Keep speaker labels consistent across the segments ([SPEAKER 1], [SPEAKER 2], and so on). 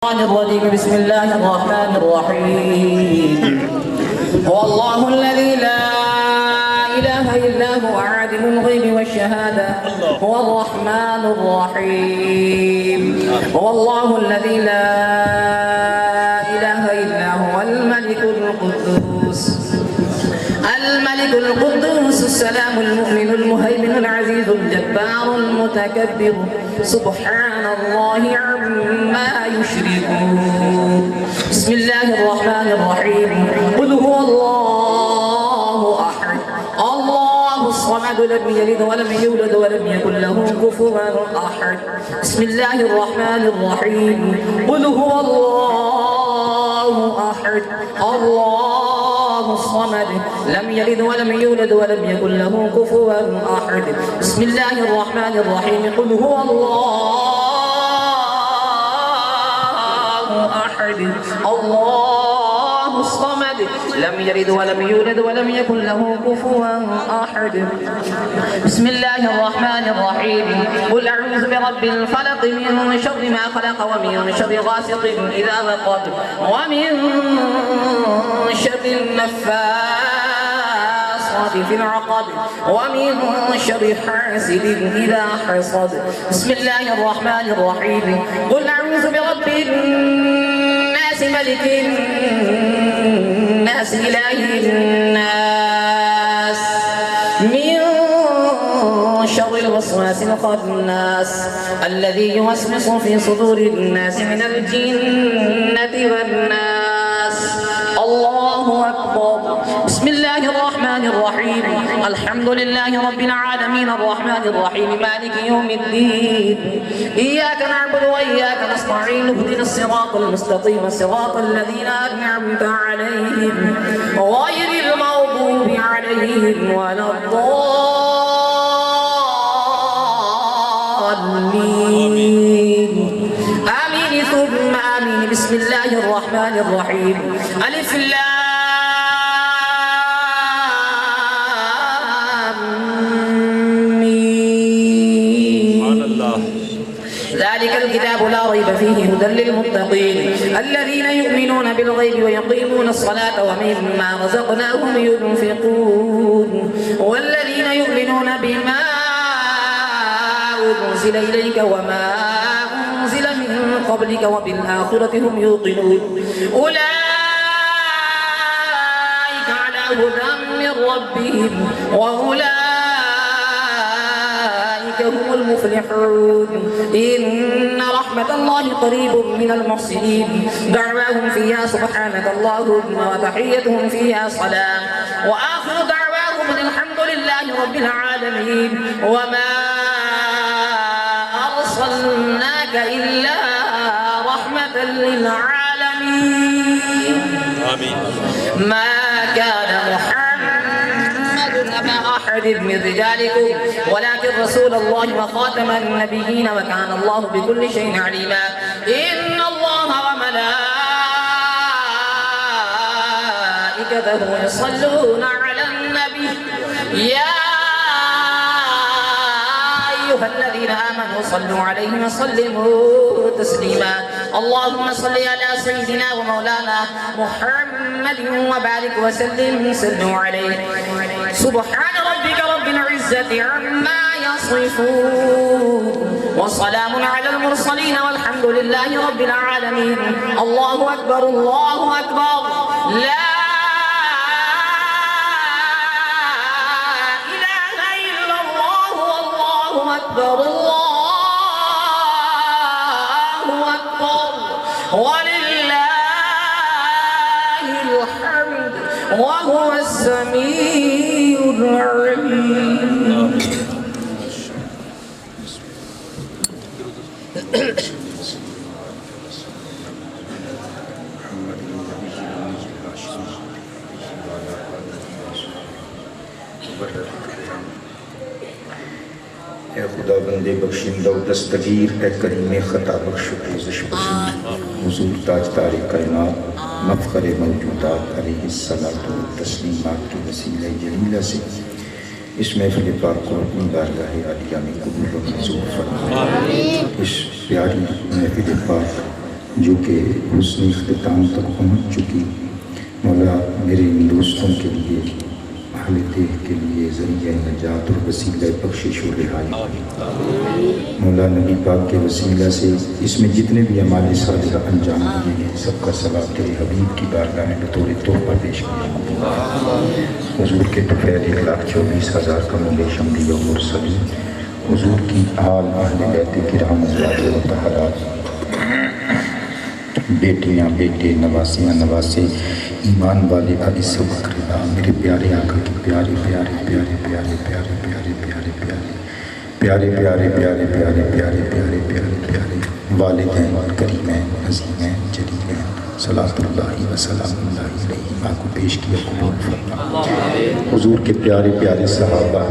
[SPEAKER 1] الرجيم. بسم الله الرحمن الرحيم. هو الله الذي لا إله إلا هو عالم الغيب والشهادة هو الرحمن الرحيم. هو الله الذي لا إله إلا هو الملك القدوس السلام المؤمن المهيمن العزيز الجبار المتكبر سبحان الله عما يشركون. بسم الله الرحمن الرحيم. قل هو الله أحد الله الصمد لم يلد ولم يولد ولم يكن له كفوا أحد. بسم الله الرحمن الرحيم. قل هو الله أحد الله الصمد لم يلد ولم يولد ولم يكن له كفوا أحد. بسم الله الرحمن الرحيم. قل هو الله أحد الله الصمد لم يلد ولم يولد ولم يكن له كفوا أحد. بسم الله الرحمن الرحيم. قل أعوذ برب الفلق من شر ما خلق ومن شر غاسق إذا وقب ومن شر النفاثات في العقد ومن شر حاسد إذا حسد. بسم الله الرحمن الرحيم. قل أعوذ برب الناس ملك الناس إله الناس من شر الوسواس الخناس الذي يوسوس في صدور الناس من الجنة والناس. الله أكبر. بسم الله الرحمن الرحيم. الحمد لله رب العالمين الرحمن الرحيم مالك يوم الدين إياك نعبد وإياك نستعين اهدنا الصراط المستقيم صراط الذين أنعمت عليهم غير المغضوب عليهم ولا الضالين آمين ثم آمين. بسم الله الرحمن الرحيم. ألف لام ذلك الكتاب لا ريب فيه هدى للمتقين الذين يؤمنون بالغيب ويقيمون الصلاة ومما رزقناهم ينفقون والذين يؤمنون بما أنزل إليك وما أنزل من قبلك وبالآخرة هم يوقنون أولئك على هدى من ربهم وأولئك هم المفلحون. إن رحمة الله قريب من المحسنين دعواهم فيها سبحانك اللهم وتحيتهم فيها سلام وآخر دعواهم الحمد لله رب العالمين. وما أرسلناك إلا رحمة للعالمين. آمين. ما كان محمد أبا أحد من رجالكم ولكن رسول الله وخاتم النبيين وكان الله بكل شيء عليما. إن الله وملائكته يصلون على النبي يا أيها الذين آمنوا صلوا عليه وسلموا تسليما. اللهم صل على سيدنا ومولانا محمد وبارك وسلم صلوا عليه. سبحان ربك رب العزة عما يصفون وسلام على المرسلين والحمد لله رب العالمين. الله أكبر الله أكبر. لا إله إلا الله والله أكبر الله أكبر ولله الحمد وهو السميع العليم.
[SPEAKER 2] اے خدا بندے بخشندہ و دستگیر اے کریم خطا بخش و پوزش پسند حضور تاجدار کائنات مفخر موجودات علیہ الصلوۃ والتسلیمات کی وسیلہ جلیلہ سے اس محفل پاک کو اپنی بارگاہ عالیہ میں قبول و منظور فرما. اس پیاری محفل پاک جو کہ حسن اختتام تک پہنچ چکی، مولا میرے ان دوستوں کے لیے، اہل دیہ کے لیے ذریعہ نجات اور وسیلہ بخشش و رہائی، مولا نبی پاک کے وسیلہ سے اس میں جتنے بھی اعمال صالحہ انجام دیے ہیں سب کا ثواب تیرے حبیب کی بارگاہ میں بطور تحفہ پیش کیا۔ حضور کے طفیل 1,24,000 کا مول شمدی و مرسلی، حضور کی آل اہل بیت کرام ازواج مطہرات، بیٹیاں بیٹے نواسیاں نواسے ایمان والے علی سبق رضا، میرے پیارے آقا کی پیارے پیارے پیارے پیارے پیارے پیارے پیارے پیارے پیارے پیارے پیارے پیارے پیارے پیارے پیارے والدین کریمین عظیمین جلیلین صلاۃ اللہ وسلام اللہ علیہ آپ کو پیش کیا قبول فرما۔ حضور کے پیارے پیارے صحابہ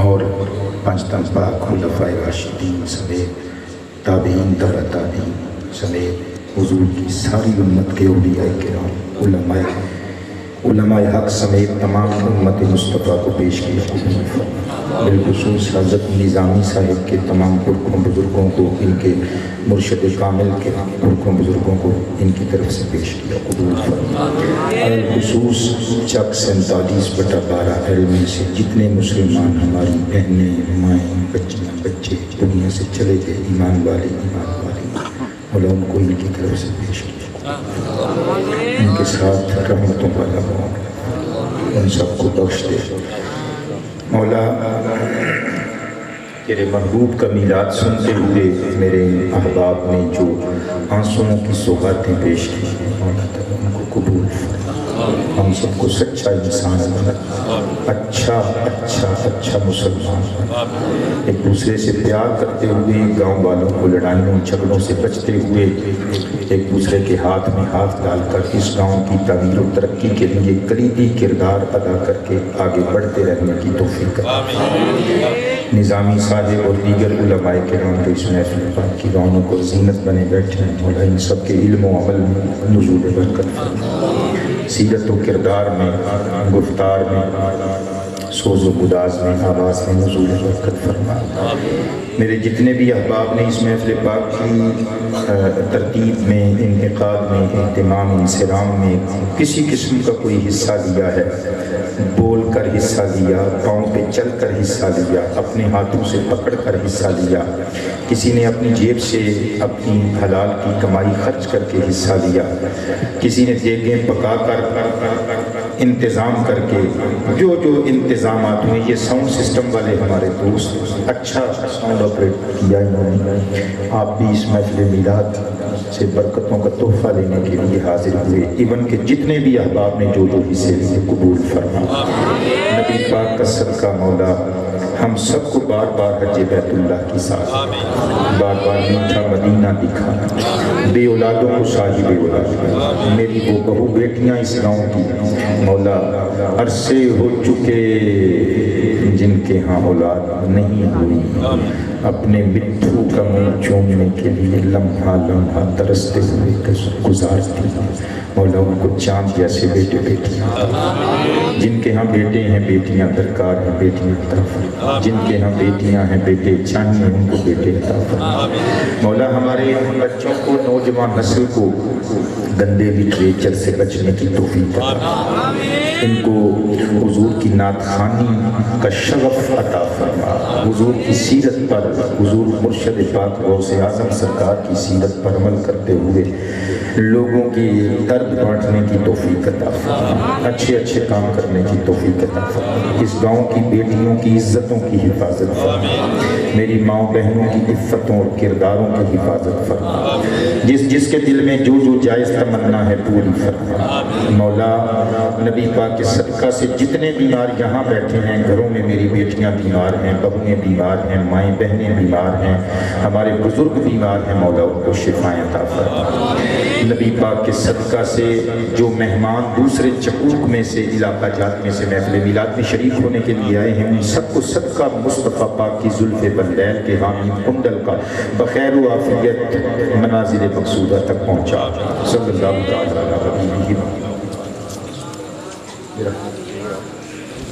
[SPEAKER 2] اور پانچ پاک خلفائے راشدین سمیت تابعین تبع تابعین سمیت حضور کی ساری امت کے اولیاء کرام علماء حق سمیت تمام امت مصطفیٰ کو پیش کیا قبول فرما۔ بالخصوص حضرت نظامی صاحب کے تمام پرکھوں بزرگوں کو، ان کے مرشد کامل کے پرکھوں بزرگوں کو ان کی طرف سے پیش کیا قبول فرما۔ بالخصوص چک 47/12 علمی سے جتنے مسلمان ہماری بہنیں مائیں بچیاں بچے دنیا سے چلے گئے ایمان والے مولا ان کو ان کی طرف سے پیش کیا، ان کے ساتھ رحمتوں والا مولا ان سب کو بخش دے۔ مولا تیرے محبوب کا میلاد سنتے ہوئے میرے احباب نے جو آنسوؤں کی سوغاتیں پیش کی مولا تعالیٰ ان کو قبول فرما، ہم سب کو سچا انسان بنا، اچھا مسلمان بنا، ایک دوسرے سے پیار کرتے ہوئے گاؤں والوں کو لڑائیوں جھگڑوں سے بچتے ہوئے ایک دوسرے کے ہاتھ میں ہاتھ ڈال کر اس گاؤں کی تعمیر و ترقی کے لیے کلیدی کردار ادا کر کے آگے بڑھتے رہنے کی توفیق عطا۔ نظامی صاحب اور دیگر علماء کرام جو اس محفل پاک کی رونق اور زینت بنے بیٹھے ہیں مولا ان سب کے علم و عمل میں نزول برکت فرما، سیرت و کردار میں، گفتار میں، سوز و گداز میں، آواز میں نزول برکت فرما۔ میرے جتنے بھی احباب نے اس محفل پاک کی ترتیب میں، انعقاد میں، اہتمام انصرام میں کسی قسم کا کوئی حصہ لیا ہے، بول کر حصہ لیا، پاؤں پہ چل کر حصہ لیا، اپنے ہاتھوں سے پکڑ کر حصہ لیا، کسی نے اپنی جیب سے اپنی حلال کی کمائی خرچ کر کے حصہ لیا، کسی نے دیگیں پکا کر انتظام کر کے جو انتظامات ہوئے، یہ ساؤنڈ سسٹم والے ہمارے دوست اچھا ساؤنڈ آپریٹ کیا انہوں نے، آپ بھی اس محفل میلاد سے برکتوں کا تحفہ لینے کے لیے حاضر ہوئے، ایون کہ جتنے بھی احباب نے جو حصے لیے قبول فرما۔ نبی پاک کا صدقہ مولا ہم سب کو بار بار حج بیت اللہ کی ساتھ بار بار میٹھا مدینہ دکھانا، بے اولادوں کو صاحب اولاد، میری وہ بہو بیٹیاں اس گاؤں کی مولا عرصے ہو چکے جن کے ہاں اولاد نہیں ہوئی، اپنے مٹھو کا منہ چومنے کے لیے لمحہ ترستے ہوئے گزارتی مولا ان کو چاند جیسے بیٹے بیٹیاں، جن کے ہاں بیٹے ہیں بیٹیاں درکار ہیں بیٹیاں عطا فرما، جن کے ہاں بیٹیاں ہیں بیٹے چاہیے ان کو بیٹے عطا فرما۔ مولا ہمارے بچوں کو، نوجوان نسل کو گندے لٹریچر سے بچنے کی توفیق عطا فرما، ان کو حضور کی نعت خوانی کا شغف عطا فرما، حضور کی سیرت پر، حضور مرشد پاک غوث اعظم سرکار کی سیرت پر عمل کرتے ہوئے لوگوں کی درد بانٹنے کی توفیق عطا فرما، اچھے کام کرنے کی توفیق عطا فرما، اس گاؤں کی بیٹیوں کی عزتوں کی حفاظت فرما، میری ماں بہنوں کی عفتوں اور کرداروں کی حفاظت فرما، جس کے دل میں جو جائز تمنا ہے پوری فرما۔ مولا نبی پاک کے صدقہ سے جتنے بیمار یہاں بیٹھے ہیں، گھروں میں میری بیٹیاں بیمار ہیں، بہویں بیمار ہیں، مائیں بہنیں بیمار ہیں، ہمارے بزرگ بیمار ہیں، مولا ان کو شفائیں عطا فرما۔ نبی پاک کے صدقہ سے جو مہمان دوسرے چکوک میں سے، علاقہ جات میں سے محفل میلاد میں شریک ہونے کے لیے آئے ہیں، ان سب کو صدقہ مصطفیٰ پاک کی زلف بندیل کے حامیم کنڈل کا بخیر و عافیت منازل مقصودہ تک پہنچا، صلی اللہ تعالیٰ علیہ وسلم۔